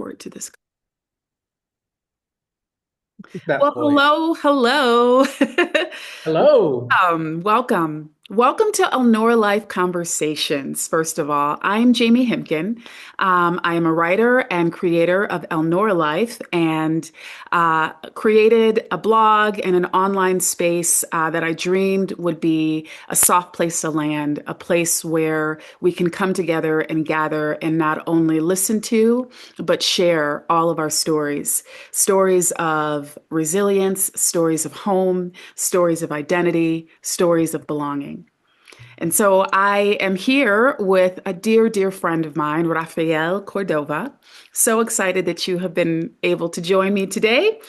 forward to this. That Well, voice. hello. Hello. Welcome. Welcome to Elnora Life Conversations. First of all, I'm Jamie Himkin. I am a writer and creator of Elnora Life and created a blog and an online space that I dreamed would be a soft place to land, a place where we can come together and gather and not only listen to, but share all of our stories of resilience, stories of home, stories of identity, stories of belonging. And so I am here with a dear, dear friend of mine, Rafael Cordova. So excited that you have been able to join me today.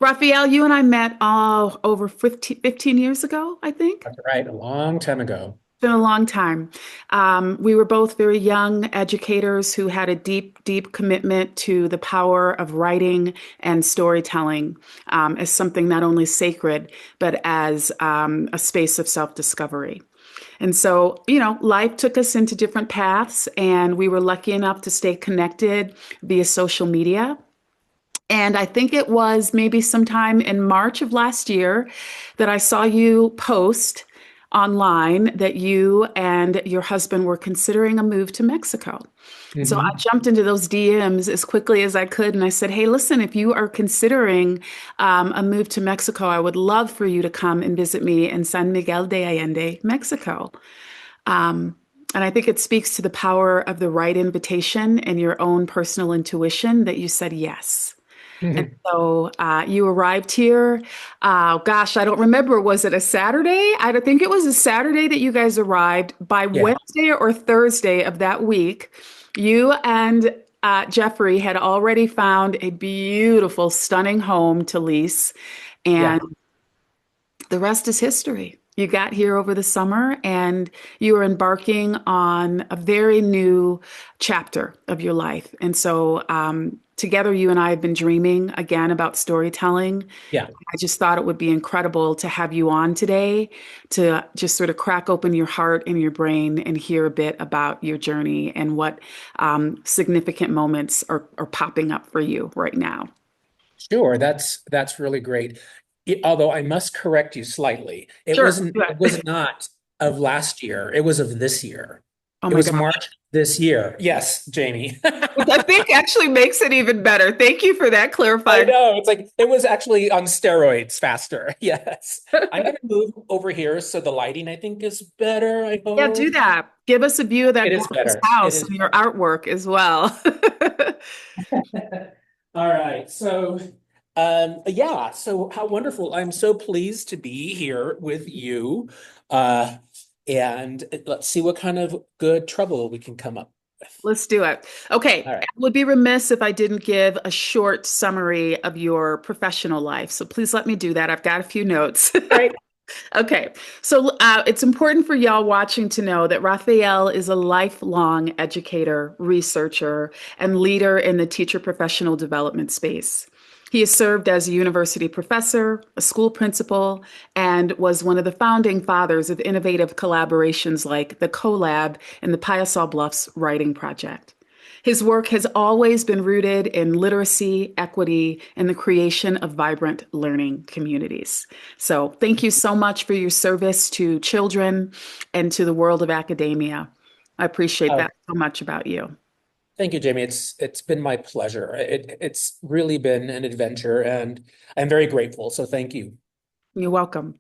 Rafael, you and I met over 15 years ago, I think. That's right. A long time ago. Been a long time. We were both very young educators who had a deep, deep commitment to the power of writing and storytelling as something not only sacred, but as a space of self-discovery. And so, life took us into different paths, and we were lucky enough to stay connected via social media. And I think it was maybe sometime in March of last year that I saw you post online that you and your husband were considering a move to Mexico. So I Hmm. jumped into those DMs as quickly as I could and I said, hey, listen, if you are considering a move to Mexico, I would love for you to come and visit me in San Miguel de Allende, Mexico. Um, and I think it speaks to the power of the right invitation and your own personal intuition that you said yes. And so you arrived here. Gosh, I don't remember. Was it a Saturday? I don't think it was a Saturday that you guys arrived. By Yeah. Wednesday or Thursday of that week, you and Jeffrey had already found a beautiful, stunning home to lease. And Yeah. the rest is history. You got here over the summer and you are embarking on a very new chapter of your life. And so, together, you and I have been dreaming again about storytelling. Yeah. I just thought it would be incredible to have you on today to just sort of crack open your heart and your brain and hear a bit about your journey and what significant moments are popping up for you right now. Sure. That's really great. Although I must correct you slightly. It Sure. wasn't, Do it it. was not of last year. It was of this year. Oh It my was gosh. March this year. Yes, Jamie. Which I think actually makes it even better. Thank you for that I clarifying. know. It's like it was actually on steroids faster. Yes. I'm gonna move over here so the lighting I think is better, I Yeah, do hope. that. Give us a view of that It is gorgeous better. It house is and your artwork as well. All right. So how wonderful. I'm so pleased to be here with you. Uh, and let's see what kind of good trouble we can come up with. Let's do it. Okay, All I right. would be remiss if I didn't give a short summary of your professional life. So please let me do that. I've got a few notes. All right. Okay, so it's important for y'all watching to know that Raphael is a lifelong educator, researcher, and leader in the teacher professional development space. He has served as a university professor, a school principal, and was one of the founding fathers of innovative collaborations like the CoLab and the Piasol Bluffs Writing Project. His work has always been rooted in literacy, equity, and the creation of vibrant learning communities. So, thank you so much for your service to children and to the world of academia. I appreciate Oh, that so much about you. thank you, Jamie. It's been my pleasure. It's really been an adventure, and I'm very grateful. So thank you. You're welcome.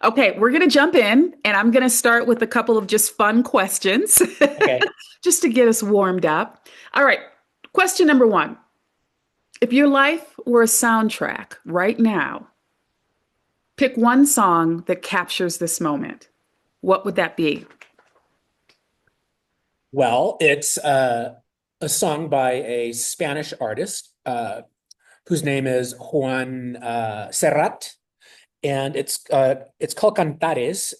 Okay, we're going to jump in, and I'm going to start with a couple of just fun questions Okay. just to get us warmed up. All right, question number one. If your life were a soundtrack right now, pick one song that captures this moment. What would that be? Well, it's a song by a Spanish artist whose name is Juan Serrat, and it's called Cantares,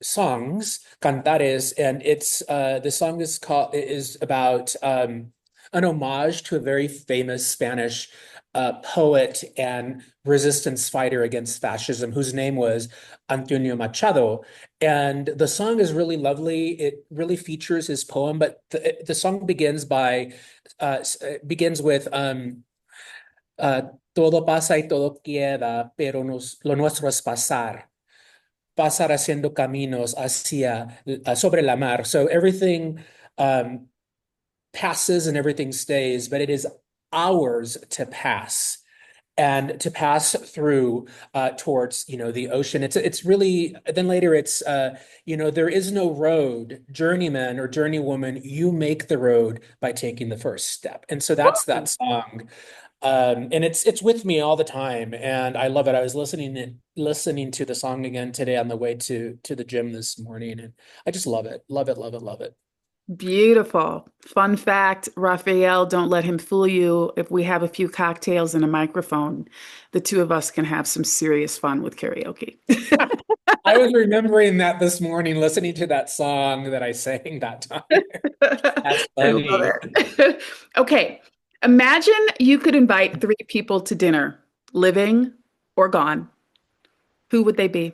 songs Cantares, and it's the song is about an homage to a very famous Spanish poet and resistance fighter against fascism, whose name was Antonio Machado. And the song is really lovely. It really features his poem, but the song begins with uh, todo pasa y todo queda, pero lo nuestro es pasar. Pasar haciendo caminos hacia sobre la mar. So everything um, passes and everything stays, but it is ours to pass and to pass through towards the ocean. It's really then later it's there is no road, journeyman or journeywoman. You make the road by taking the first step, and so that's that song. And it's with me all the time, and I love it. I was listening to the song again today on the way to the gym this morning, and I just love it, love it, love it, love it. Beautiful. Fun fact, Rafael, don't let him fool you. If we have a few cocktails and a microphone, the two of us can have some serious fun with karaoke. I was remembering that this morning, listening to that song that I sang that time. That's I love funny. it. Okay, imagine you could invite three people to dinner, living or gone. Who would they be?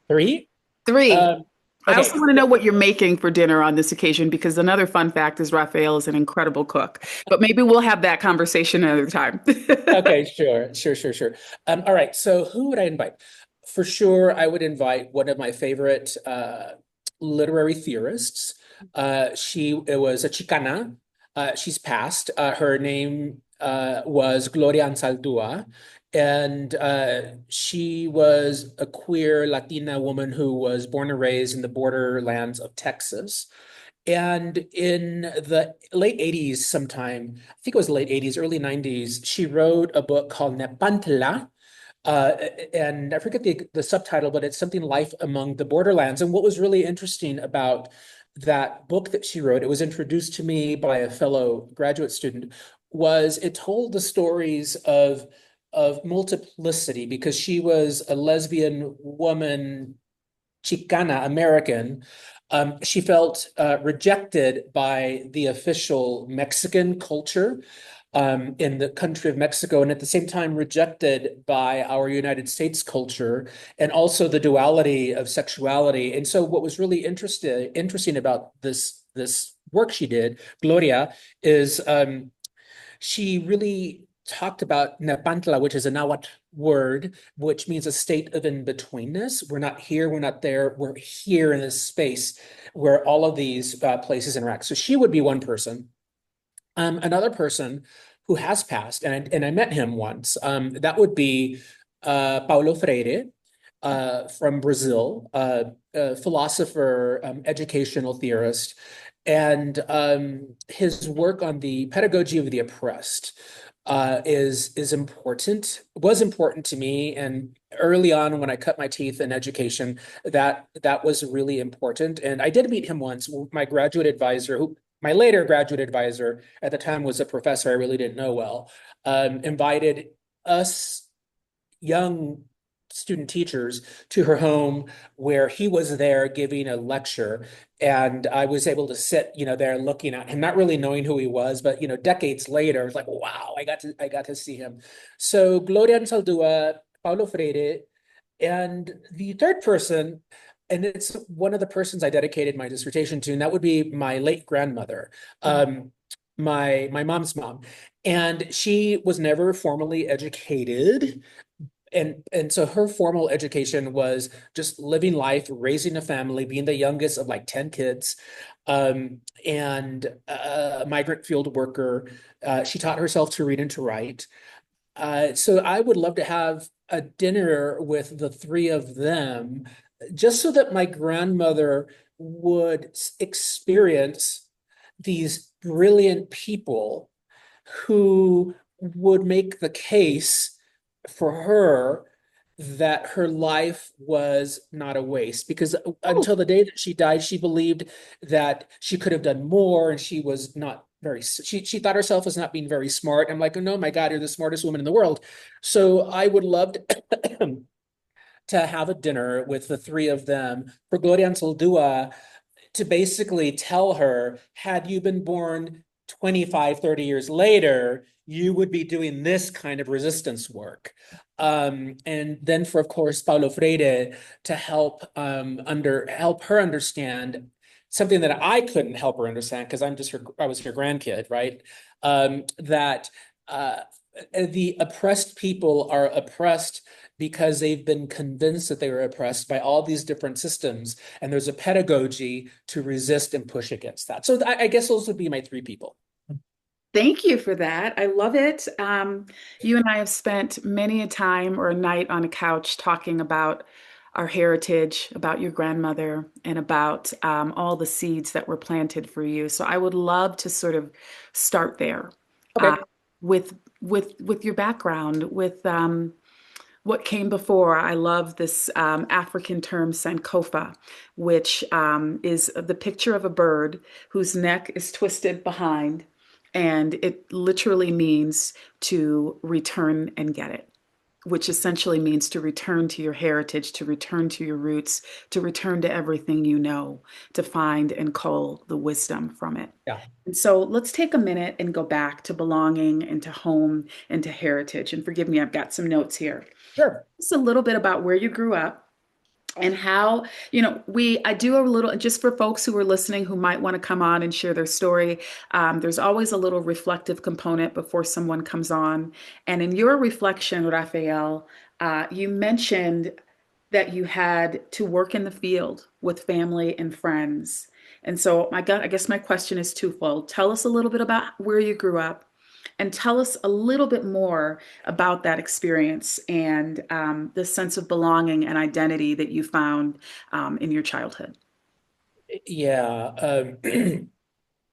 Three? Three. Um, I also okay. want to know what you're making for dinner on this occasion because another fun fact is Rafael is an incredible cook. But maybe we'll have that conversation another time. Okay, sure, sure, sure, sure. All right. So who would I invite? For sure, I would invite one of my favorite literary theorists. It was a Chicana. She's passed. Her name was Gloria Anzaldúa, and she was a queer Latina woman who was born and raised in the borderlands of Texas. And in the late 80s, sometime, I think it was late 80s, early 90s, she wrote a book called Nepantla. Uh, and I forget the subtitle, but it's something Life Among the Borderlands. And what was really interesting about that book that she wrote, it was introduced to me by a fellow graduate student, was it told the stories of multiplicity because she was a lesbian woman Chicana American, she felt rejected by the official Mexican culture in the country of Mexico, and at the same time rejected by our United States culture, and also the duality of sexuality. And so, what was really interesting about this work she did, Gloria, is she really talked about Nepantla, which is a Nahuatl word, which means a state of in-betweenness. We're not here, we're not there, we're here in this space where all of these places interact. So she would be one person. Another person who has passed, and I met him once, that would be Paulo Freire from Brazil, a philosopher, educational theorist, and his work on the pedagogy of the oppressed is important, was important to me. And early on, when I cut my teeth in education, that was really important. And I did meet him once. My graduate advisor, who my later graduate advisor at the time was a professor I really didn't know well, invited us young student teachers to her home where he was there giving a lecture, and I was able to sit there looking at him, not really knowing who he was, but decades later it's like, wow, I got to see him. So Gloria Anzaldúa, Paulo Freire, and the third person, and it's one of the persons I dedicated my dissertation to, and that would be my late grandmother, my mom's mom. And she was never formally educated, and so her formal education was just living life, raising a family, being the youngest of like 10 kids, and a migrant field worker. She taught herself to read and to write. So I would love to have a dinner with the three of them, just so that my grandmother would experience these brilliant people who would make the case for her that her life was not a waste, because Oh, until the day that she died, she believed that she could have done more, and she was not very, she thought herself as not being very smart. I'm like, oh no, my God, you're the smartest woman in the world. So I would love to have a dinner with the three of them for Gloria Anzaldúa, to basically tell her, had you been born 25, 30 years later, you would be doing this kind of resistance work. And then for, of course, Paulo Freire to help her understand something that I couldn't help her understand because I was her grandkid, right? That the oppressed people are oppressed because they've been convinced that they were oppressed by all these different systems, and there's a pedagogy to resist and push against that. So I guess those would be my three people. Thank you for that. I love it. You and I have spent many a time or a night on a couch talking about our heritage, about your grandmother, and about all the seeds that were planted for you. So I would love to sort of start there uh, Okay. with your background, with what came before. I love this African term Sankofa, which is the picture of a bird whose neck is twisted behind, and it literally means to return and get it, which essentially means to return to your heritage, to return to your roots, to return to everything you know, to find and cull the wisdom from it. Yeah. And so let's take a minute and go back to belonging and to home and to heritage. And forgive me, I've got some notes here. Sure. Just a little bit about where you grew up and how, I do a little, just for folks who are listening who might want to come on and share their story. There's always a little reflective component before someone comes on. And in your reflection, Rafael, you mentioned that you had to work in the field with family and friends. And so I guess my question is twofold. Tell us a little bit about where you grew up and tell us a little bit more about that experience and the sense of belonging and identity that you found in your childhood. Yeah.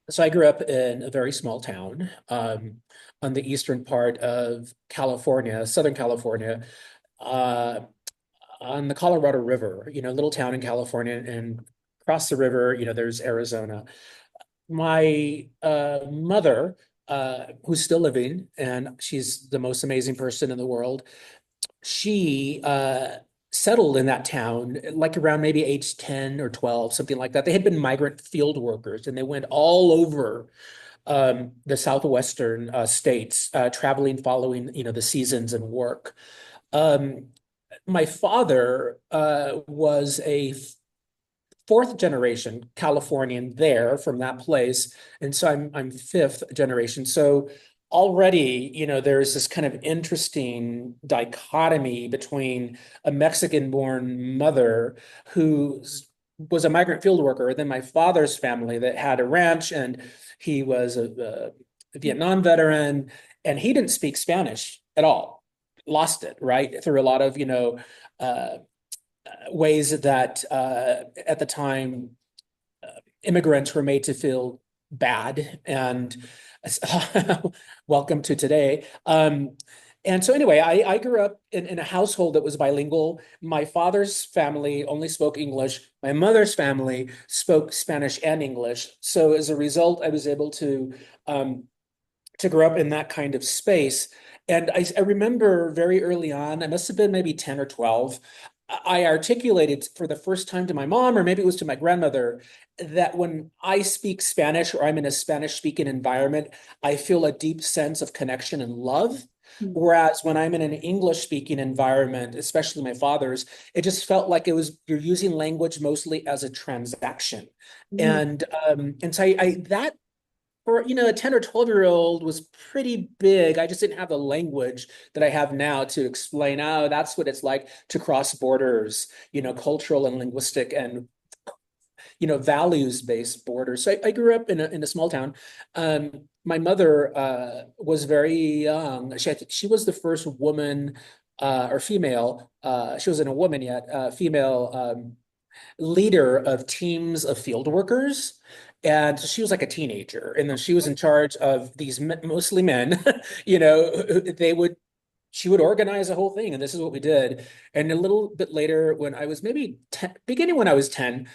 So I grew up in a very small town on the eastern part of California, Southern California, uh, on the Colorado River, a little town in California, and across the river, there's Arizona. My mother, who's still living, and she's the most amazing person in the world, she settled in that town like around maybe age 10 or 12, something like that. They had been migrant field workers and they went all over the southwestern states, traveling, following, the seasons and work. Um, my father was a fourth generation Californian there from that place, and so I'm fifth generation. So already, there's this kind of interesting dichotomy between a Mexican-born mother who was a migrant field worker, then my father's family that had a ranch, and he was a Vietnam veteran, and he didn't speak Spanish at all. Lost it, right? Through a lot of, uh, ways that at the time immigrants were made to feel bad and welcome to today. And so anyway, I grew up in a household that was bilingual. My father's family only spoke English. My mother's family spoke Spanish and English. So as a result, I was able to grow up in that kind of space. And I remember very early on, I must have been maybe 10 or 12, I articulated for the first time to my mom, or maybe it was to my grandmother, that when I speak Spanish or I'm in a Spanish speaking environment, I feel a deep sense of connection and love. Mm. Whereas when I'm in an English speaking environment, especially my father's, it just felt like you're using language mostly as a transaction. Mm. And so that for a 10 or 12-year-old was pretty big. I just didn't have the language that I have now to explain, oh, that's what it's like to cross borders, cultural and linguistic and values-based borders. So I grew up in a small town. My mother was very young. She was the first woman or female, she wasn't a woman yet, female leader of teams of field workers. And she was like a teenager. And then she was in charge of these mostly men, she would organize a whole thing. And this is what we did. And a little bit later, when I was maybe 10, beginning when I was 10,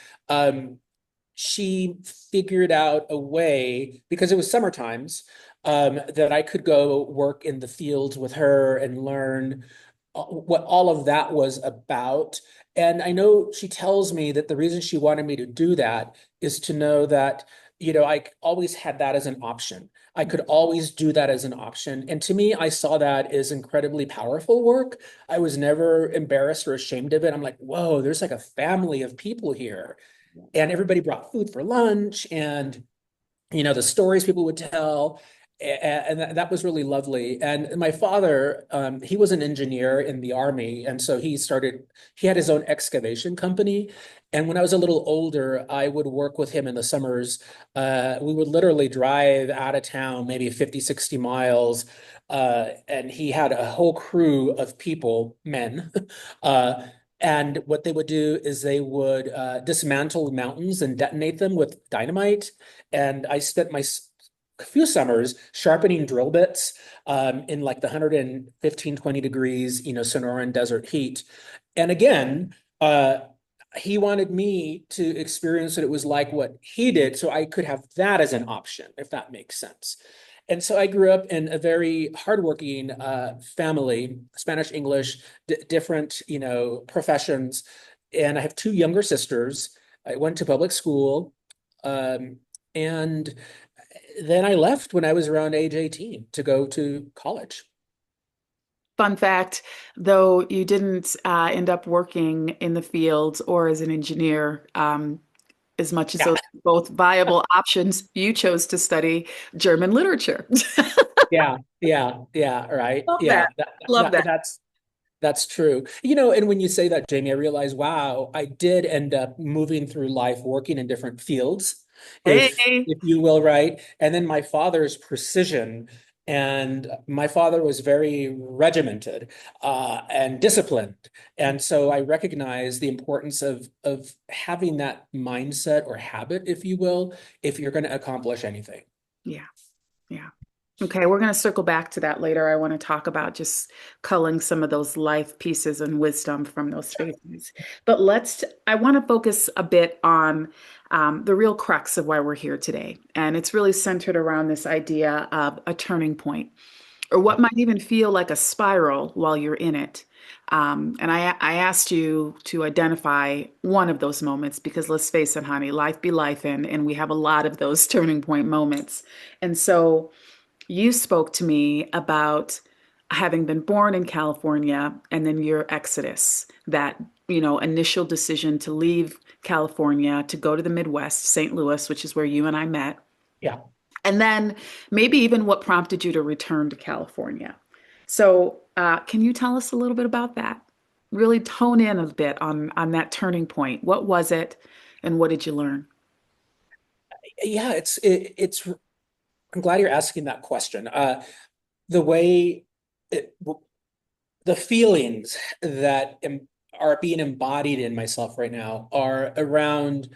she figured out a way, because it was summer times, that I could go work in the fields with her and learn what all of that was about. And I know she tells me that the reason she wanted me to do that is to know that I always had that as an option. I could always do that as an option. And to me, I saw that as incredibly powerful work. I was never embarrassed or ashamed of it. I'm like, whoa, there's like a family of people here. And everybody brought food for lunch and the stories people would tell. And that was really lovely. And my father, he was an engineer in the army. And so he had his own excavation company. And when I was a little older, I would work with him in the summers. We would literally drive out of town, maybe 50, 60 miles. And he had a whole crew of people, men. And what they would do is they would dismantle mountains and detonate them with dynamite. And I spent my few summers sharpening drill bits in like the 115, 20 degrees, Sonoran desert heat. And again, he wanted me to experience what it was like what he did so I could have that as an option, if that makes sense. And so I grew up in a very hardworking family, Spanish, English, different, professions. And I have two younger sisters. I went to public school. Um, and then I left when I was around age 18 to go to college. Fun fact, though you didn't end up working in the fields or as an engineer, as much as Yeah, those are both viable options, you chose to study German literature. yeah, right. Love that. Yeah, Love that. that's true. And when you say that, Jamie, I realize, wow, I did end up moving through life working in different fields, Hey. if you will, right? And then my father's precision, and my father was very regimented and disciplined. And so I recognize the importance of having that mindset or habit, if you will, if you're going to accomplish anything. Yeah. Yeah. Okay, we're going to circle back to that later. I want to talk about just culling some of those life pieces and wisdom from those spaces. But I want to focus a bit on the real crux of why we're here today. And it's really centered around this idea of a turning point, or what might even feel like a spiral while you're in it. And I asked you to identify one of those moments because let's face it, honey, life be life, and we have a lot of those turning point moments. And so, you spoke to me about having been born in California and then your exodus, that, initial decision to leave California to go to the Midwest, St. Louis, which is where you and I met. Yeah. And then maybe even what prompted you to return to California. So, can you tell us a little bit about that? Really tone in a bit on that turning point. What was it, and what did you learn? Yeah, it's I'm glad you're asking that question. The way it, the feelings that are being embodied in myself right now are around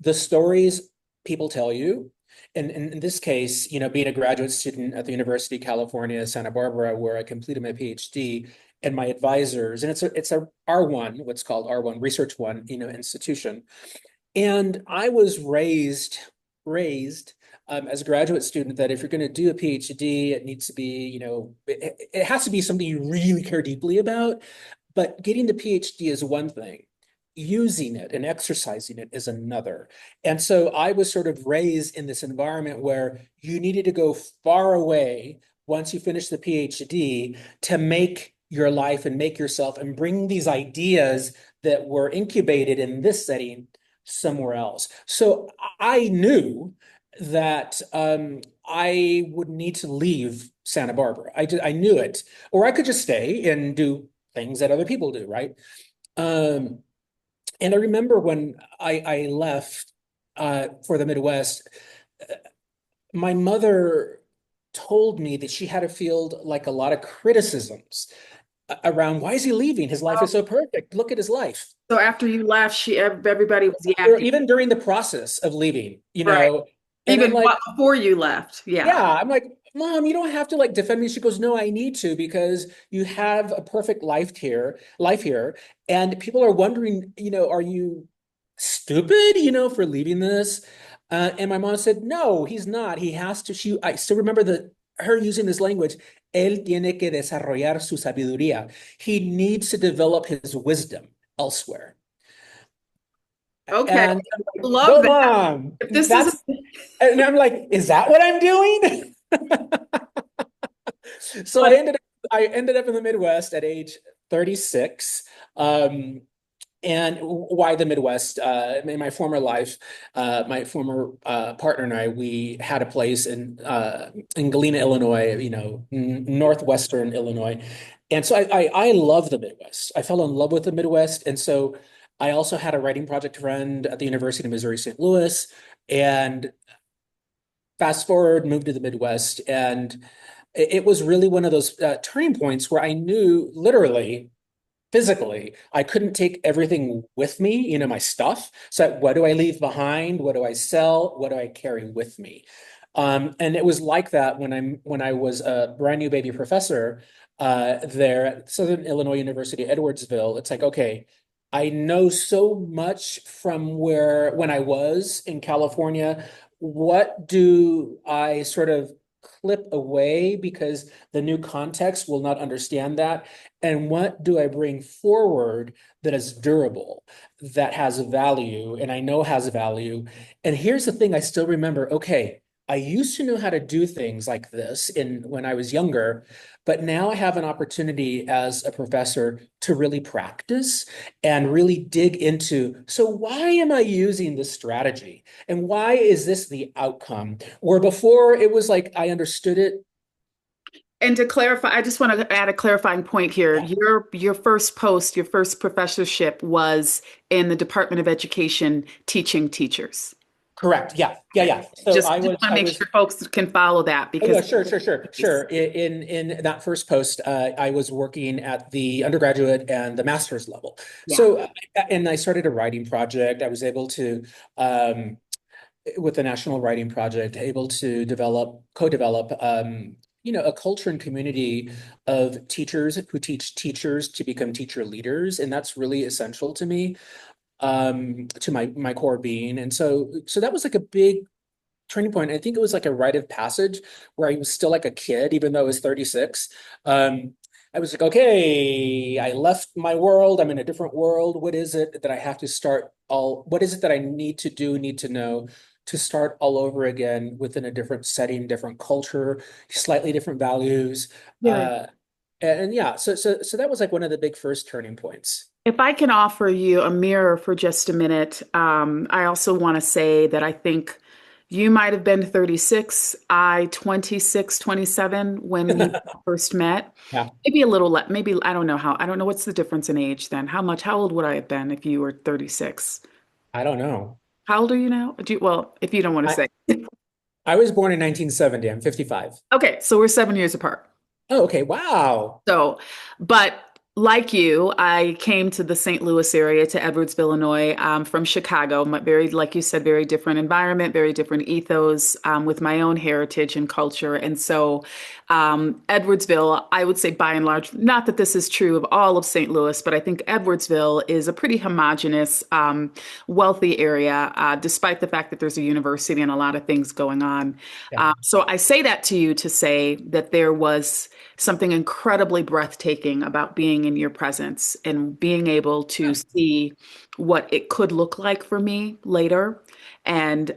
the stories people tell you. And in this case, being a graduate student at the University of California, Santa Barbara, where I completed my PhD, and my advisors, and it's a R1, what's called R1, Research One, institution. And I was raised as a graduate student that if you're going to do a PhD, it needs to be, it has to be something you really care deeply about. But getting the PhD is one thing. Using it and exercising it is another. And so I was sort of raised in this environment where you needed to go far away once you finish the PhD to make your life and make yourself and bring these ideas that were incubated in this setting somewhere else. So I knew that I would need to leave Santa Barbara. I knew it, or I could just stay and do things that other people do, right? Um, and I remember when I left for the Midwest, my mother told me that she had to field like a lot of criticisms around why is he leaving? His life is so perfect. Look at his life. So after you left, everybody was Or yakking. even during the process of leaving, Right. and I'm Even like, before you left. Yeah. yeah, I'm like, Mom, you don't have to like defend me. She goes, No, I need to because you have a perfect life here. And people are wondering, are you stupid, for leaving this? And my mom said, No, he's not. He has to. I still remember her using this language. Él tiene que desarrollar su sabiduría. He needs to develop his wisdom elsewhere. Okay. And I'm like, Love go that. mom. If this is That's, and I'm like, is that what I'm doing? So but I ended up in the Midwest at age 36. Um, and why the Midwest? In my former life, my former partner and I, we had a place in Galena, Illinois, northwestern Illinois, and so I love the Midwest. I fell in love with the Midwest, and so I also had a writing project friend at the University of Missouri St. Louis, and fast forward, moved to the Midwest, and it was really one of those turning points where I knew literally physically, I couldn't take everything with me, my stuff. So what do I leave behind? What do I sell? What do I carry with me? And it was like that when I was a brand new baby professor there at Southern Illinois University, Edwardsville. It's like, okay, I know so much from where when I was in California. What do I sort of clip away because the new context will not understand that? And what do I bring forward that is durable, that has value, and I know has value? And here's the thing I still remember, okay, I used to know how to do things like this in when I was younger, but now I have an opportunity as a professor to really practice and really dig into, so why am I using this strategy? And why is this the outcome? Where before it was like I understood it. and to clarify, I just want to add a clarifying point here. Yeah. Your first post, your first professorship was in the Department of Education teaching teachers. Correct. Yeah. Yeah. Okay. Yeah. So Just want to I make was sure folks can follow that Oh yeah, because sure. In that first post, I was working at the undergraduate and the master's level. yeah. So, and I started a writing project. I was able to, um, with the National Writing Project, able to co-develop, a culture and community of teachers who teach teachers to become teacher leaders, and that's really essential to me, to my core being. And so that was like a big turning point. I think it was like a rite of passage where I was still like a kid, even though I was 36. Um, I was like, okay, I left my world. I'm in a different world. What is it that I have to what is it that I need to do, need to know to start all over again within a different setting, different culture, slightly different values. Very. And yeah, so that was like one of the big first turning points. If I can offer you a mirror for just a minute, I also want to say that I think you might have been 36, I 26, 27 when we first met. Yeah, Maybe a little less, maybe I don't know what's the difference in age then. How old would I have been if you were 36? I don't know. How old are you now? Well, if you don't want to I say. I was born in 1970. I'm 55. Okay, so we're 7 years apart. Oh, okay. Wow. So, but like you, I came to the St. Louis area, to Edwardsville, Illinois, from Chicago. Very, like you said, very different environment, very different ethos, with my own heritage and culture. And so, Edwardsville, I would say by and large, not that this is true of all of St. Louis, but I think Edwardsville is a pretty homogenous, wealthy area, despite the fact that there's a university and a lot of things going on. Yeah. So I say that to you to say that there was something incredibly breathtaking about being in your presence and being able to see what it could look like for me later. And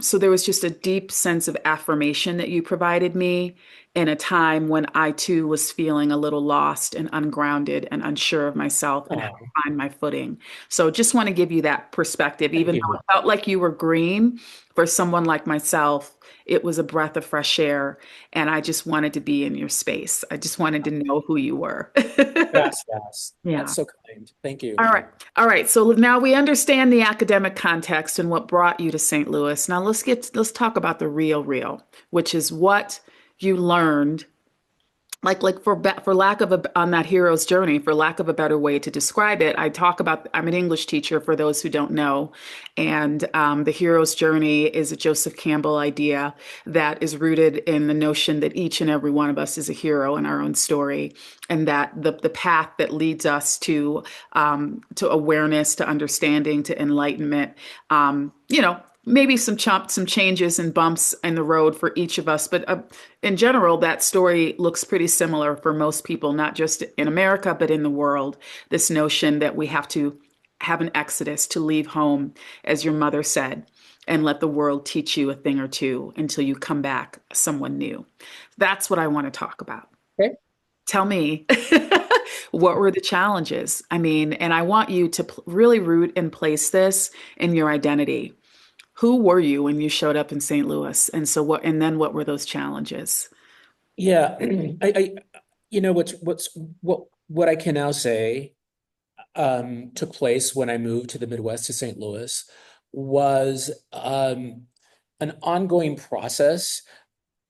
so there was just a deep sense of affirmation that you provided me in a time when I too was feeling a little lost and ungrounded and unsure of myself and how Oh, to find my footing. So just want to give you that perspective, thank even though you. it felt like you were green for someone like myself. It was a breath of fresh air, and I just wanted to be in your space. I just wanted to know who you were. Yes, yes. That's Yeah. so kind. Thank All you. right. All right. So now we understand the academic context and what brought you to St. Louis. Now let's talk about the real, which is what you learned like for lack of a on that hero's journey, for lack of a better way to describe it. I talk about, I'm an English teacher for those who don't know, and the hero's journey is a Joseph Campbell idea that is rooted in the notion that each and every one of us is a hero in our own story, and that the path that leads us to awareness, to understanding, to enlightenment, maybe some changes and bumps in the road for each of us, but in general, that story looks pretty similar for most people, not just in America, but in the world. This notion that we have to have an exodus, to leave home, as your mother said, and let the world teach you a thing or two until you come back someone new. That's what I want to talk about. Okay. Tell me, what were the challenges? I mean, and I want you to really root and place this in your identity. Who were you when you showed up in St. Louis? And so what, and then what were those challenges? Yeah, I what I can now say took place when I moved to the Midwest to St. Louis was an ongoing process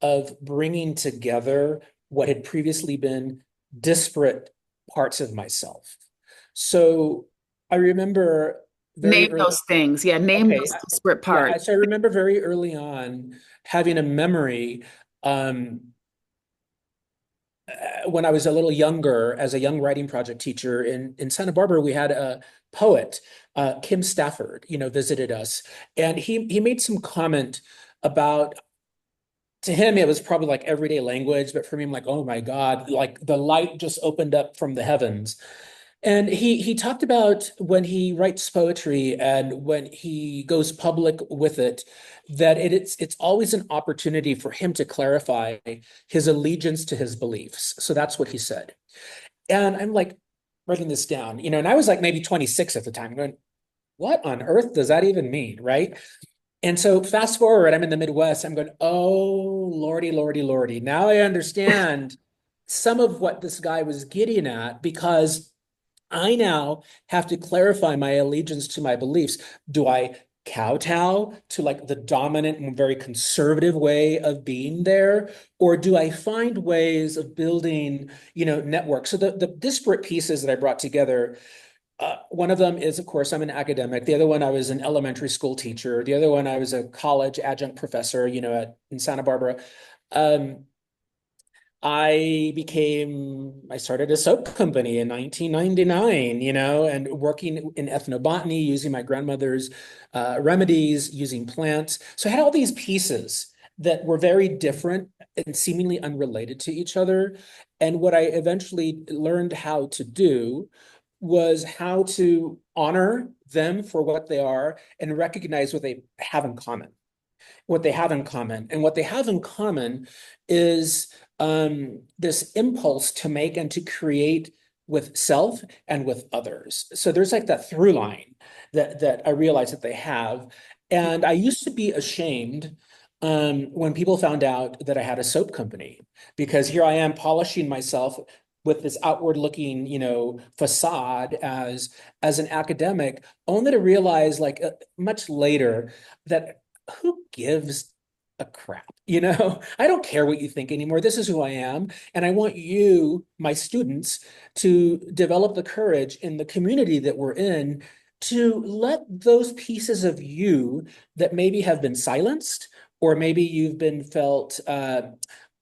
of bringing together what had previously been disparate parts of myself. So I remember very Name early, those things. Yeah, name okay, those disparate yeah, parts. so I remember very early on having a memory um, when I was a little younger, as a young writing project teacher in Santa Barbara, we had a poet, Kim Stafford, visited us, and he made some comment about, to him, it was probably like everyday language, but for me, I'm like, oh my God, like the light just opened up from the heavens. And he talked about when he writes poetry and when he goes public with it, that it's always an opportunity for him to clarify his allegiance to his beliefs. So that's what he said. And I'm like writing this down, and I was like maybe 26 at the time, going, what on earth does that even mean? Right. And so fast forward, I'm in the Midwest. I'm going, oh, Lordy, Lordy, Lordy. Now I understand some of what this guy was getting at, because I now have to clarify my allegiance to my beliefs. Do I kowtow to like the dominant and very conservative way of being there? Or do I find ways of building, networks? So the disparate pieces that I brought together, one of them is, of course, I'm an academic. The other one, I was an elementary school teacher. The other one, I was a college adjunct professor, in Santa Barbara. Um, I started a soap company in 1999, and working in ethnobotany, using my grandmother's remedies, using plants. So I had all these pieces that were very different and seemingly unrelated to each other. And what I eventually learned how to do was how to honor them for what they are and recognize what they have in common. What they have in common. And what they have in common is this impulse to make and to create with self and with others. So there's like that through line that I realize that they have. And I used to be ashamed when people found out that I had a soap company, because here I am polishing myself with this outward looking, facade as an academic, only to realize like much later that who gives a crap? I don't care what you think anymore. This is who I am. And I want you, my students, to develop the courage in the community that we're in to let those pieces of you that maybe have been silenced, or maybe you've been felt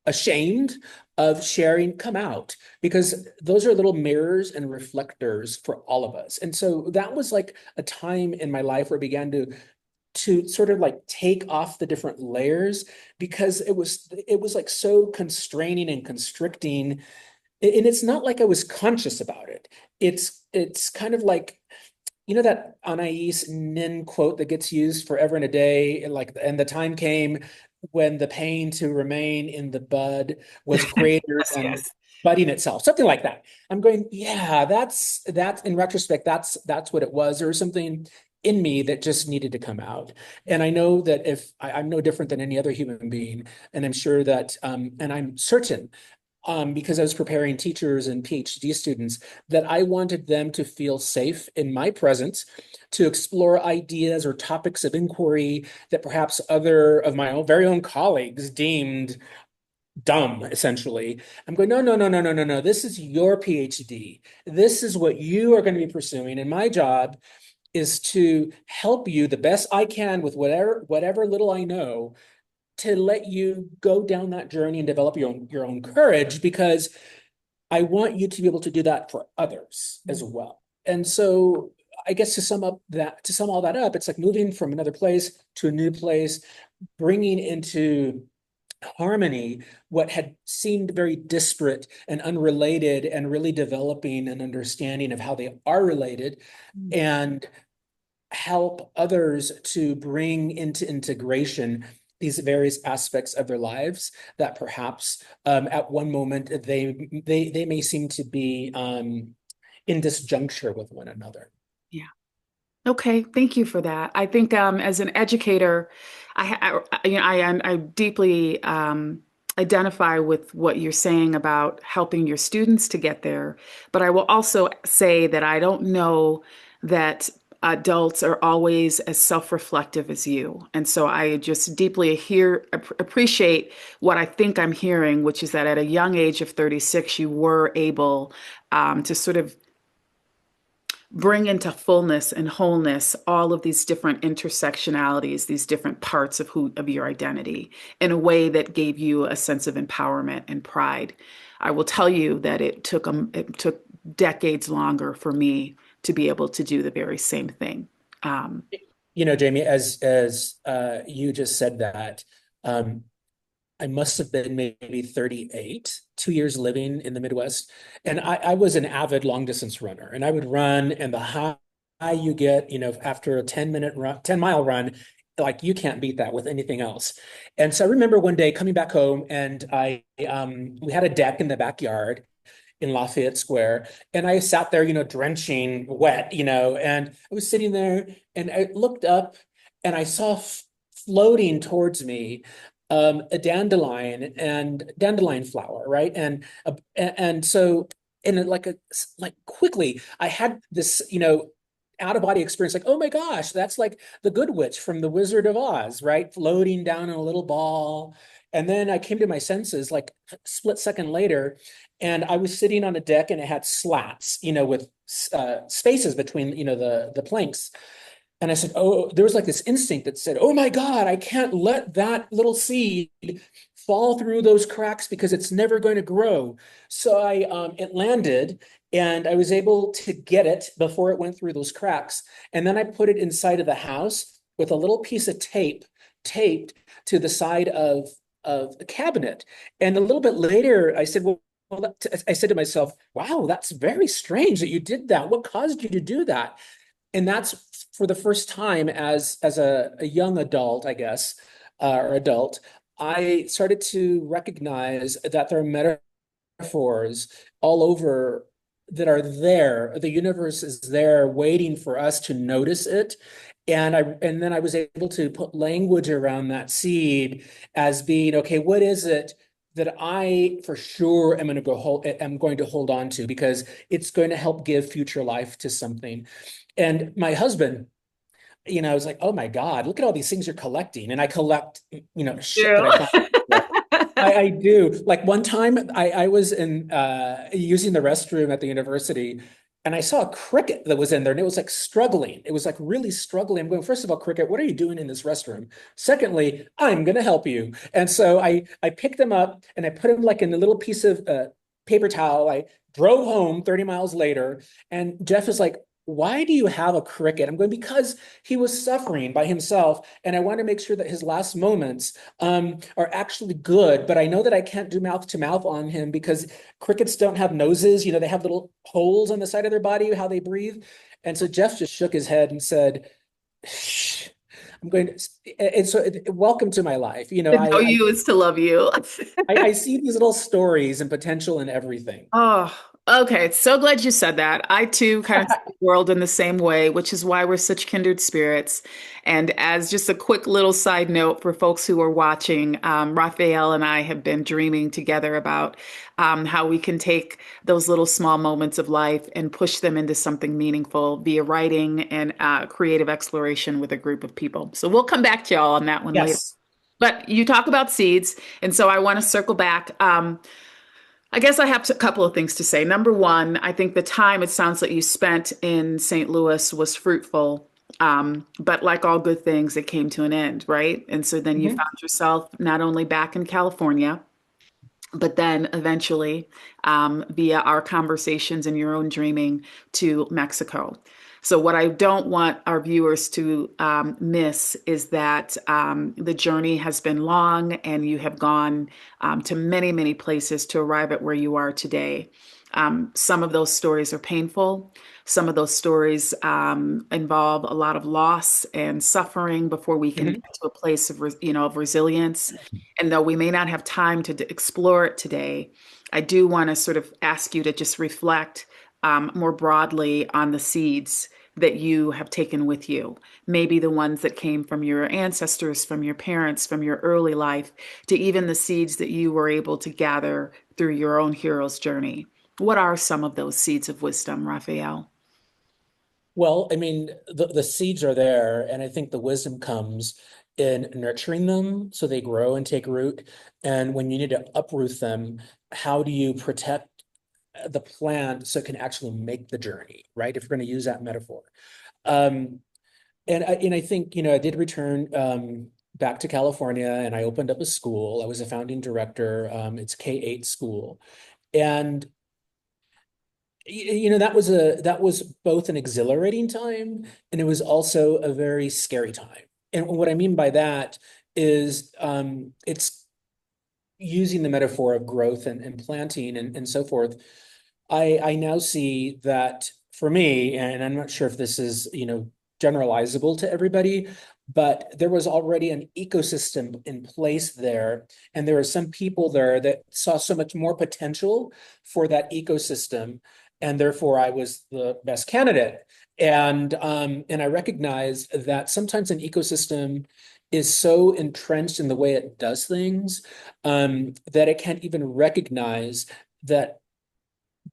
ashamed of sharing, come out, because those are little mirrors and reflectors for all of us. And so that was like a time in my life where I began to sort of like take off the different layers, because it was like so constraining and constricting. And it's not like I was conscious about it. It's kind of like, that Anais Nin quote that gets used forever and a day, and the time came when the pain to remain in the bud was greater Yes, than yes. budding itself, something like that. I'm going, yeah, that's in retrospect, that's what it was. There was something in me that just needed to come out. And I know that if I'm no different than any other human being, and I'm sure that, and I'm certain, because I was preparing teachers and PhD students, that I wanted them to feel safe in my presence, to explore ideas or topics of inquiry that perhaps other of my own very own colleagues deemed dumb, essentially. I'm going, no, no, no, no, no, no, no. This is your PhD. This is what you are going to be pursuing. And my job is to help you the best I can with whatever little I know, to let you go down that journey and develop your own courage, because I want you to be able to do that for others as well. And so I guess to sum all that up, it's like moving from another place to a new place, bringing into harmony what had seemed very disparate and unrelated, and really developing an understanding of how they are related, and help others to bring into integration these various aspects of their lives that perhaps at one moment they may seem to be in disjuncture with one another. Yeah. Okay, thank you for that. I think as an educator, I deeply identify with what you're saying about helping your students to get there. But I will also say that I don't know that adults are always as self-reflective as you. And so I just deeply appreciate what I think I'm hearing, which is that at a young age of 36, you were able to sort of bring into fullness and wholeness all of these different intersectionalities, these different parts of your identity in a way that gave you a sense of empowerment and pride. I will tell you that it took decades longer for me to be able to do the very same thing. Um, Jamie, as you just said that, um, I must have been maybe 38, 2 years living in the Midwest. And I was an avid long distance runner, and I would run, and the high you get, after a 10-minute run, 10-mile run, like you can't beat that with anything else. And so I remember one day coming back home, and we had a deck in the backyard in Lafayette Square. And I sat there, drenching wet, and I was sitting there, and I looked up, and I saw floating towards me a dandelion flower, right? And so, like quickly, I had this, out of body experience, like, oh my gosh, that's like the Good Witch from The Wizard of Oz, right? Floating down in a little ball. And then I came to my senses like a split second later, and I was sitting on a deck, and it had slats, with spaces between, the planks. And I said, oh, there was like this instinct that said, oh my God, I can't let that little seed fall through those cracks because it's never going to grow. So it landed, and I was able to get it before it went through those cracks. And then I put it inside of the house with a little piece of tape taped to the side of the cabinet. And a little bit later, I said, I said to myself, wow, that's very strange that you did that. What caused you to do that? And that's for the first time as a young adult, I guess, or adult, I started to recognize that there are metaphors all over that are there. The universe is there waiting for us to notice it. And then I was able to put language around that seed as being, okay, what is it that I for sure am going to hold on to, because it's going to help give future life to something. And my husband, I was like, oh my God, look at all these things you're collecting. And I collect, shit that I Yeah. find. I do. Like one time I was in using the restroom at the university, and I saw a cricket that was in there, and it was like struggling. It was like really struggling. I'm going, first of all, cricket, what are you doing in this restroom? Secondly, I'm going to help you. And so I picked them up, and I put them like in a little piece of paper towel. I drove home 30 miles later, and Jeff is like, why do you have a cricket? I'm going, because he was suffering by himself, and I want to make sure that his last moments are actually good. But I know that I can't do mouth to mouth on him because crickets don't have noses. They have little holes on the side of their body, how they breathe. And so Jeff just shook his head and said, shh, I'm going to, and so welcome to my life. To know you is to love you. I see these little stories and potential in everything. Oh, okay. So glad you said that. I too kind of see the world in the same way, which is why we're such kindred spirits. And as just a quick little side note for folks who are watching, Rafael and I have been dreaming together about how we can take those little small moments of life and push them into something meaningful via writing and creative exploration with a group of people. So we'll come back to y'all on that one later. Yes. But you talk about seeds, and so I want to circle back. I guess I have a couple of things to say. Number one, I think the time it sounds like you spent in St. Louis was fruitful. But like all good things, it came to an end, right? And so then you Mhm. found yourself not only back in California, but then eventually, via our conversations and your own dreaming, to Mexico. So, what I don't want our viewers to miss is that the journey has been long and you have gone to many, many places to arrive at where you are today. Some of those stories are painful. Some of those stories involve a lot of loss and suffering before we can Mhm. get to a place of, of resilience. And though we may not have time to explore it today, I do want to sort of ask you to just reflect more broadly on the seeds that you have taken with you. Maybe the ones that came from your ancestors, from your parents, from your early life, to even the seeds that you were able to gather through your own hero's journey. What are some of those seeds of wisdom, Raphael? Well, I mean, the seeds are there, and I think the wisdom comes in nurturing them so they grow and take root. And when you need to uproot them, how do you protect the plant so it can actually make the journey, right? If you're going to use that metaphor. Um, and I think, I did return back to California and I opened up a school. I was a founding director. It's K-8 school. And that was both an exhilarating time and it was also a very scary time. And what I mean by that is it's using the metaphor of growth and planting and so forth. I now see that for me, and I'm not sure if this is, generalizable to everybody, but there was already an ecosystem in place there. And there were some people there that saw so much more potential for that ecosystem. And therefore I was the best candidate. And I recognize that sometimes an ecosystem is so entrenched in the way it does things that it can't even recognize that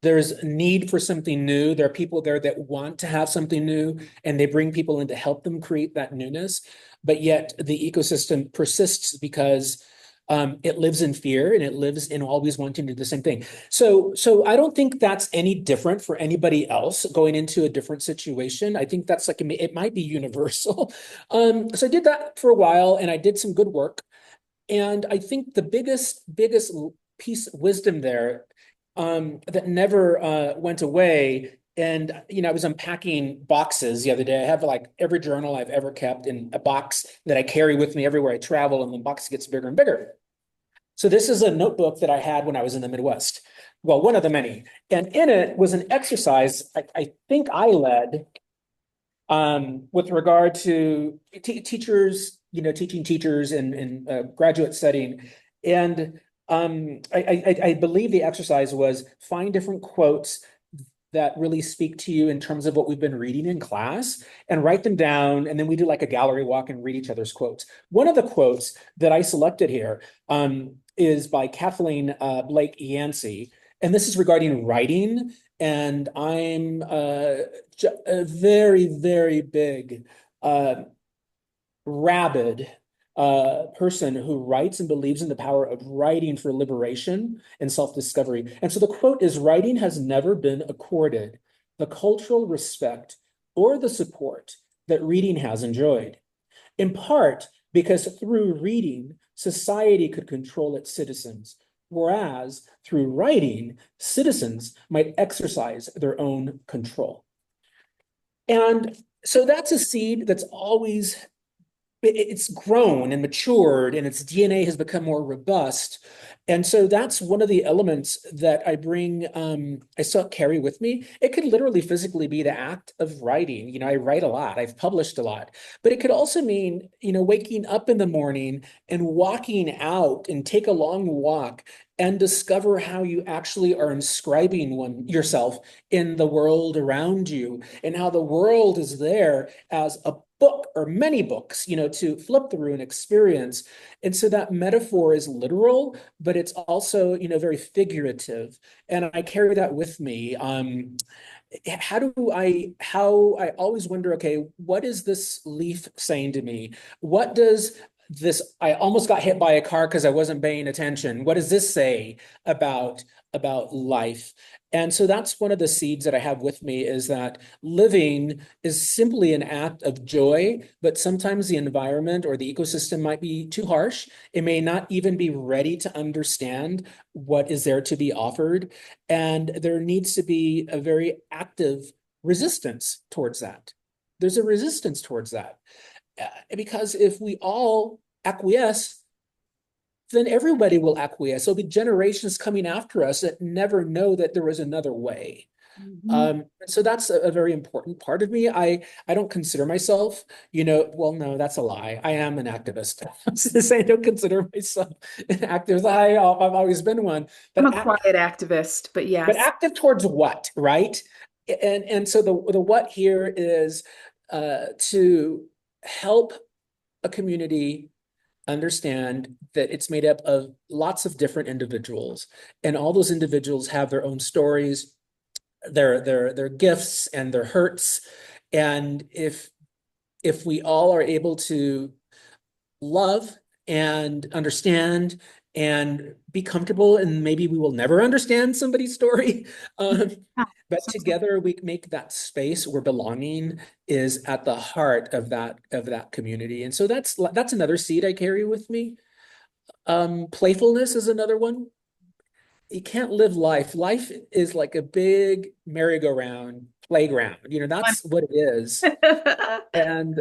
there's a need for something new. There are people there that want to have something new, and they bring people in to help them create that newness. But yet the ecosystem persists because it lives in fear and it lives in always wanting to do the same thing. So I don't think that's any different for anybody else going into a different situation. I think that's like it might be universal. So I did that for a while, and I did some good work. And I think the biggest piece of wisdom there that never went away. And I was unpacking boxes the other day. I have like every journal I've ever kept in a box that I carry with me everywhere I travel, and the box gets bigger and bigger. So this is a notebook that I had when I was in the Midwest. Well, one of the many. And in it was an exercise I think I led with regard to teachers, teaching teachers in a graduate setting. And I believe the exercise was find different quotes that really speak to you in terms of what we've been reading in class and write them down. And then we do like a gallery walk and read each other's quotes. One of the quotes that I selected here is by Kathleen Blake Yancey. And this is regarding writing. And I'm a very, very big, rabid person who writes and believes in the power of writing for liberation and self-discovery. And so the quote is, writing has never been accorded the cultural respect or the support that reading has enjoyed, in part because through reading, society could control its citizens, whereas through writing, citizens might exercise their own control. And so that's a seed that's always it's grown and matured and its DNA has become more robust. And so that's one of the elements that I bring, I still carry with me. It could literally physically be the act of writing. I write a lot, I've published a lot, but it could also mean, waking up in the morning and walking out and take a long walk and discover how you actually are inscribing yourself in the world around you and how the world is there as a book or many books, to flip through and experience. And so that metaphor is literal, but it's also, very figurative. And I carry that with me. How I always wonder, okay, what is this leaf saying to me? What does I almost got hit by a car because I wasn't paying attention. What does this say about life? And so that's one of the seeds that I have with me, is that living is simply an act of joy, but sometimes the environment or the ecosystem might be too harsh. It may not even be ready to understand what is there to be offered. And there needs to be a very active resistance towards that. There's a resistance towards that. Because if we all acquiesce, then everybody will acquiesce. There'll be generations coming after us that never know that there was another way. Mhm. So that's a very important part of me. I don't consider myself, well, no, that's a lie. I am an activist. I'm just saying I don't consider myself an activist. I've always been one, I'm but a quiet activist, but yes. active towards what, right? And so the what here is to help a community understand that it's made up of lots of different individuals, and all those individuals have their own stories, their gifts and their hurts. And if we all are able to love and understand and be comfortable, and maybe we will never understand somebody's story, Yeah, but sounds like together we make that space where belonging is at the heart of that community. And so that's another seed I carry with me. Playfulness is another one. You can't live life. Life is like a big merry-go-round playground. fun. That's what it is. And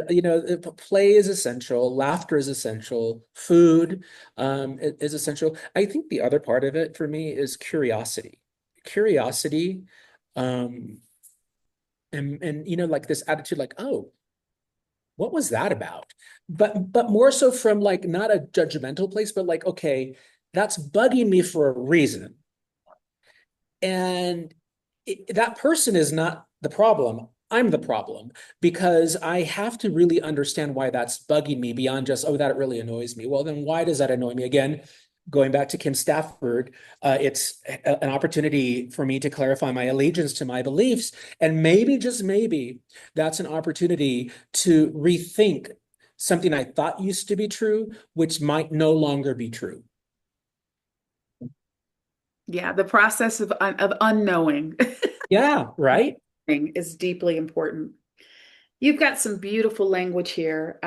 play is essential, laughter is essential, food is essential. I think the other part of it for me is curiosity. Curiosity, um, and like this attitude, like, oh, what was that about? But more so from like not a judgmental place, but like, okay, that's bugging me for a reason. And that person is not the problem. I'm the problem, because I have to really understand why that's bugging me beyond just, oh, that really annoys me. Well, then why does that annoy me? Again, going back to Kim Stafford, it's an opportunity for me to clarify my allegiance to my beliefs. And maybe, just maybe, that's an opportunity to rethink something I thought used to be true, which might no longer be true. Yeah, the process of unknowing Yeah, right? is deeply important. You've got some beautiful language here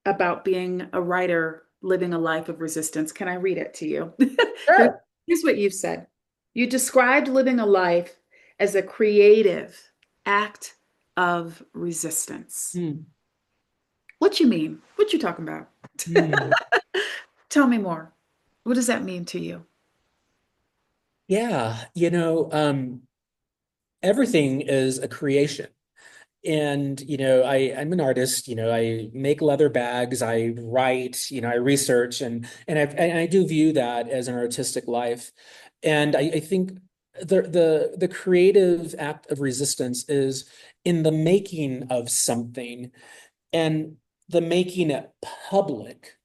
about being a writer living a life of resistance. Can I read it to you? Here- Sure. Here's what you've said. You described living a life as a creative act of resistance. Hmm. What you mean? What you talking about? Hmm. Tell me more. What does that mean to you? Yeah, everything is a creation. And I'm an artist. I make leather bags, I write, I research, and I do view that as an artistic life. And I think the creative act of resistance is in the making of something, and the making it public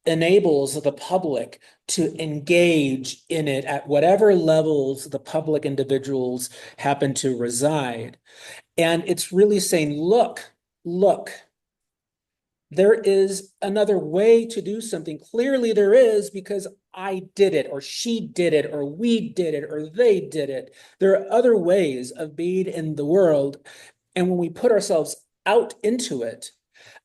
enables the public to engage in it at whatever levels the public individuals happen to reside. And it's really saying, look, there is another way to do something. Clearly, there is, because I did it, or she did it, or we did it, or they did it. There are other ways of being in the world. And when we put ourselves out into it,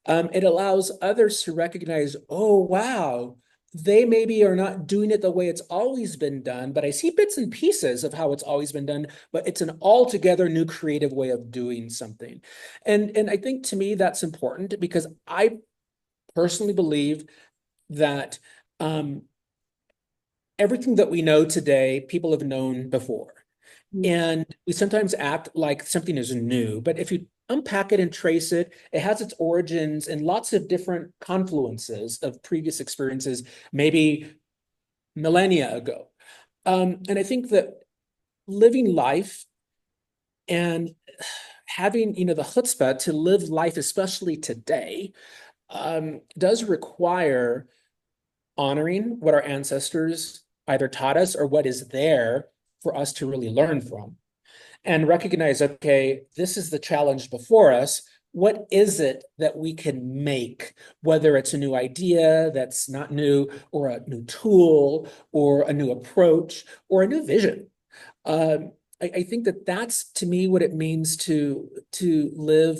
it allows others to recognize, oh, wow, they maybe are not doing it the way it's always been done, but I see bits and pieces of how it's always been done, but it's an altogether new creative way of doing something. And I think, to me, that's important, because I personally believe that um, everything that we know today, people have known before. And we sometimes act like something is new, but if you unpack it and trace it, it has its origins in lots of different confluences of previous experiences, maybe millennia ago. And I think that living life and having, the chutzpah to live life, especially today, does require honoring what our ancestors either taught us or what is there for us to really learn from, and recognize, okay, this is the challenge before us. What is it that we can make, whether it's a new idea that's not new, or a new tool, or a new approach, or a new vision? I think that that's, to me, what it means to live,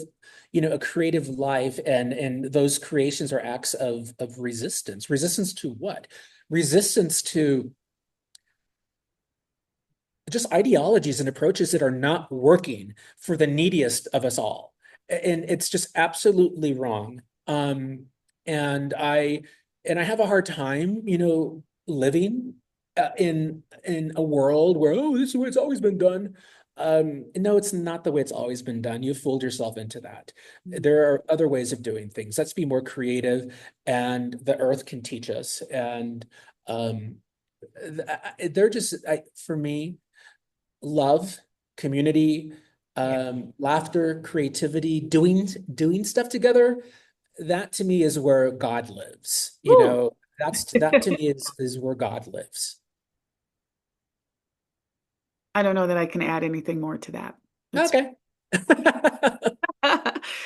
a creative life, and those creations are acts of resistance. Resistance to what? Resistance to just ideologies and approaches that are not working for the neediest of us all. And it's just absolutely wrong. And I have a hard time, living in a world where, oh, this is the way it's always been done. No, it's not the way it's always been done. You fooled yourself into that. There are other ways of doing things. Let's be more creative, and the earth can teach us. And um, they're just, for me, love, community, Yeah. laughter, creativity, doing stuff together. That to me is where God lives. Woo. That to me is where God lives. I don't know that I can add anything more to that. It's Okay.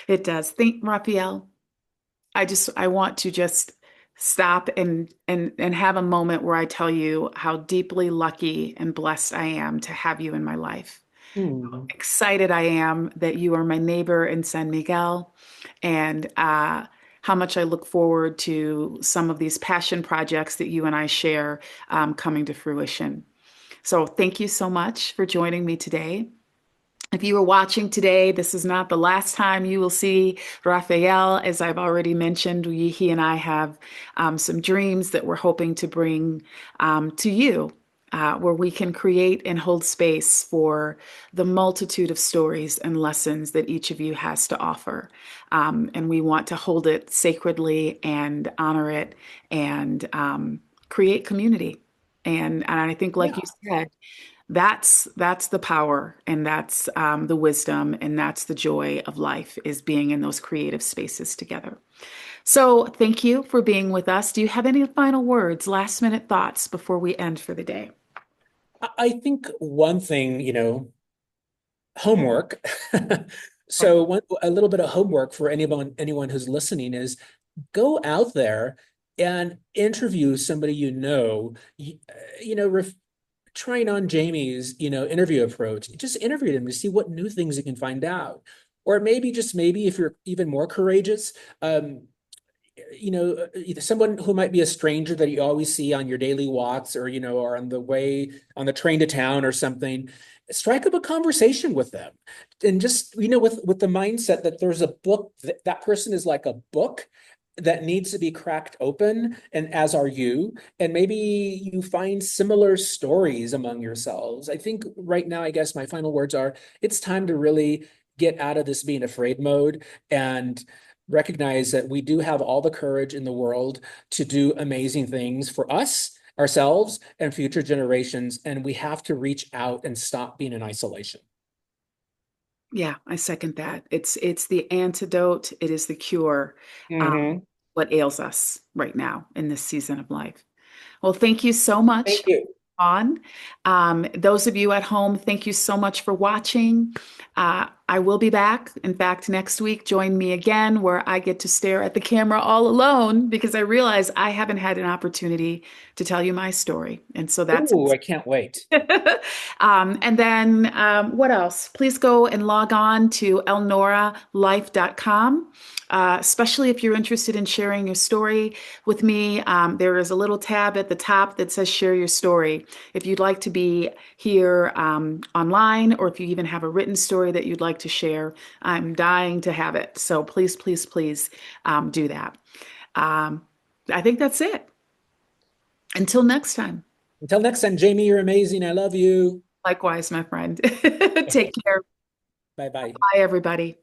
it does. Think, Raphael. I want to just stop and have a moment where I tell you how deeply lucky and blessed I am to have you in my life. Hmm. Excited I am that you are my neighbor in San Miguel, and how much I look forward to some of these passion projects that you and I share coming to fruition. So thank you so much for joining me today. If you are watching today, this is not the last time you will see Rafael. As I've already mentioned, he and I have some dreams that we're hoping to bring to you, where we can create and hold space for the multitude of stories and lessons that each of you has to offer. And we want to hold it sacredly and honor it and create community. And I think, like you Yeah. said, that's the power, and that's the wisdom, and that's the joy of life, is being in those creative spaces together. So thank you for being with us. Do you have any final words, last minute thoughts before we end for the day? I think one thing, homework. Okay. A little bit of homework for anyone who's listening is go out there and interview somebody trying on Jamie's, interview approach. Just interview them to see what new things you can find out. Or maybe if you're even more courageous, someone who might be a stranger that you always see on your daily walks, or on the way on the train to town or something. Strike up a conversation with them, and just, with the mindset that there's a book, that person is like a book that needs to be cracked open, and as are you, and maybe you find similar stories among yourselves. I think right now, I guess my final words are, it's time to really get out of this being afraid mode and recognize that we do have all the courage in the world to do amazing things for us, ourselves, and future generations. And we have to reach out and stop being in isolation. Yeah, I second that. It's the antidote. It is the cure. Hmm. What ails us right now in this season of life. Well, thank you so much Thank you. on. Those of you at home, thank you so much for watching. I will be back. In fact, next week, join me again where I get to stare at the camera all alone because I realize I haven't had an opportunity to tell you my story. And so that's Ooh, I can't wait. and then what else? Please go and log on to elnoralife.com. Especially if you're interested in sharing your story with me, there is a little tab at the top that says share your story. If you'd like to be here online, or if you even have a written story that you'd like to share, I'm dying to have it. So please, please, please do that. Um, I think that's it. Until next time. Until next time, Jamie, you're amazing. I love you. Likewise, my friend. Take care. Bye bye. Bye, everybody.